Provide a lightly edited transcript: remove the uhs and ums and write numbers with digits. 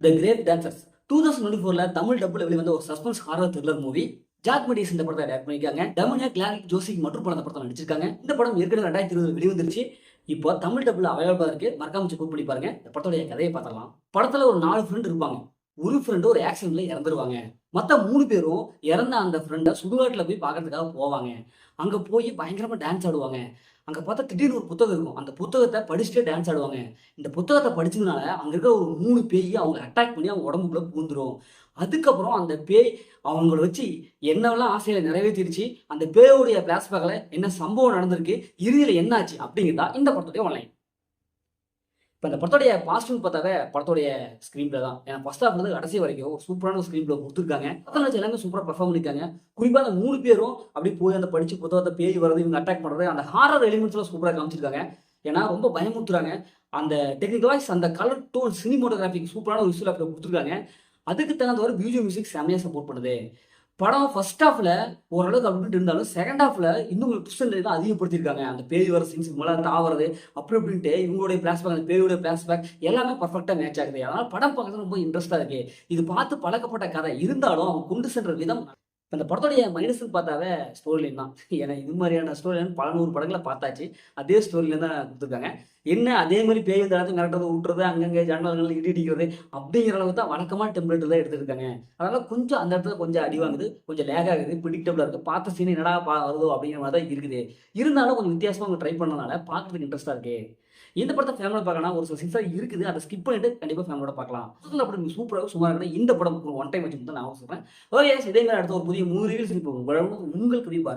த great dancers 2024ல தமிழ் டப்புல வெளிவந்த ஒரு suspense horror thriller movie. Jack Medis இந்த படத்தை டைரக்ட் பண்ணிருக்காங்க. டமினியா கிளாரிக் ஜோசிக் மற்றும் படம் இந்த படத்தை நடிச்சிருக்காங்க. இந்த படம் ஏற்கனவே 2020 வெளிவந்துருச்சு. இப்போ தமிழ் டப்புல அவைலபிளா இருக்கு. மறக்காம செக் பண்ணி பாருங்க. இந்த படத்தோட கதையை பார்த்தலாம். படத்துல ஒரு 4 ஃப்ரெண்ட் இருப்பாங்க. ஒரு ஃப்ரெண்டு ஒரு ஆக்சிடென்ட்ல இறந்துருவாங்க. மத்த 3 பேரும் இறந்த அந்த ஃப்ரெண்டை சுடுகாட்டுல போய் பார்க்கறதுக்காக போவாங்க. அங்க போய் பயங்கரமா டான்ஸ் ஆடுவாங்க. அங்க பார்த்தா திடீர்னு ஒரு புத்தகம் இருக்கும். அந்த புத்தகத்த படிச்சுட்டே டான்ஸ் ஆடுவாங்க. இந்த புத்தகத்த படிச்சதுனால அங்க இருக்கிற ஒரு 3 பேய் அவங்கள அட்டாக் பண்ணி அவங்க உடம்புக்குள்ள பூந்துரும். அதுக்கப்புறம் அந்த பேய் அவங்கள வச்சு என்னவெல்லாம் ஆசைகளை நிறைவேத்திருச்சு, அந்த பேயோடைய பிளாஷ்பேக்ல என்ன சம்பவம் நடந்திருக்கு, இறுதியில என்ன ஆச்சு அப்படிங்கிறதா இந்த படத்துடைய ஒன்லைன். இப்போ இந்த படத்தோடைய பாசிட்டிவ் பார்த்தாவே படத்தோடைய ஸ்க்ரீன் பிளே தான். ஏன்னா ஃபர்ஸ்ட் ஹாஃப்ல இருந்து கடைசி வரைக்கும் ஒரு சூப்பரான ஸ்க்ரீன் பிளே கொடுத்துருக்காங்க. படம் நடிச்ச எல்லாமே சூப்பராக பெர்ஃபார்ம் பண்ணிருக்காங்க. குறிப்பாக அந்த 3 பேரும் அப்படி போய் அந்த படிச்சு புத்தகத்தை பேய் வர்றது, இவங்க அட்டாக் பண்றது, அந்த ஹாரர் எலிமெண்ட்ஸ்லாம் சூப்பராக காமிச்சிருக்காங்க. ஏன்னா ரொம்ப பயமுறுத்துறாங்க. அந்த டெக்னிக்கல் வாய்ஸ், அந்த கலர் டோன், சினிமோட்டோகிராஃபிக் சூப்பரான ஒரு விஷுவல் எஃபெக்ட் கொடுத்துருக்காங்க. அதுக்கு தகுந்த ஒரு பிஜிஎம் மியூசிக் செம்மையாக சப்போர்ட் பண்ணுது. படம் ஃபர்ஸ்ட் ஹாஃப்ல ஓரளவுக்கு அப்படி இருந்தாலும் செகண்ட் ஹாஃப்ல இன்னும் ட்விஸ்ட் தான் அதிகப்படுத்திருக்காங்க. அந்த பேய் வர சீன்ஸ் மேலே தாவறது அப்படி இப்படின்ட்டு இவங்களுடைய பிளாஷ்பேக், அந்த பேயோட பிளாஷ்பேக் எல்லாமே பர்ஃபெக்டாக மேட்ச் ஆகுது. அதனால படம் பார்க்கறது ரொம்ப இன்ட்ரெஸ்டா இருக்கு. இது பார்த்து பழக்கப்பட்ட கதை இருந்தாலும் அவங்க கொண்டு சென்ற விதம். இந்த படத்தோடைய மைனஸ்ன்னு பார்த்தாவே ஸ்டோரி லைன் தான். ஏன்னா இது மாதிரியான ஸ்டோரி லைன் பல 100 படங்களை பார்த்தாச்சு. அதே ஸ்டோரி லைன் தான் கொடுத்துருக்காங்க. என்ன அதே மாதிரி பேய் இந்த இடத்துல மிரட்டுறது, விட்டுறது, அங்கங்கே ஜன்னல்கள் இடி இடிக்கிறது அப்படிங்கிற அளவுக்கு தான் வழக்கமான டெம்ப்ளேட் தான் எடுத்துருக்காங்க. அதனால கொஞ்சம் அந்த இடத்துல கொஞ்சம் அடி வாங்குது, கொஞ்சம் லேக் ஆகுது, ப்ரிடிக்டபிளாக இருக்குது. பார்த்த சீன் என்னடா வருதோ அப்படிங்கிற மாதிரி தான் இருக்குது. இருந்தாலும் கொஞ்சம் வித்தியாசமாக அவங்க ட்ரை பண்ணனால பார்க்கறதுக்கு இன்ட்ரெஸ்ட்டாக இருக்கு. இந்த படத்தை ஃபேமிலியோட பார்க்கலாம். ஒரு சில சீன்ஸாக இருக்குது, அதை ஸ்கிப் பண்ணிட்டு கண்டிப்பாக ஃபேமிலியோட பார்க்கலாம். அப்படி சூப்பராக சுமார் இருக்குது. இந்த படம் ஒரு ஒன் டைம் வச்சு தான் நான் சொல்கிறேன். ஓகே, இதே மாதிரி அடுத்த ஒரு புதிய 3 ரிவ்யூஸ் இப்போ உங்களுக்கு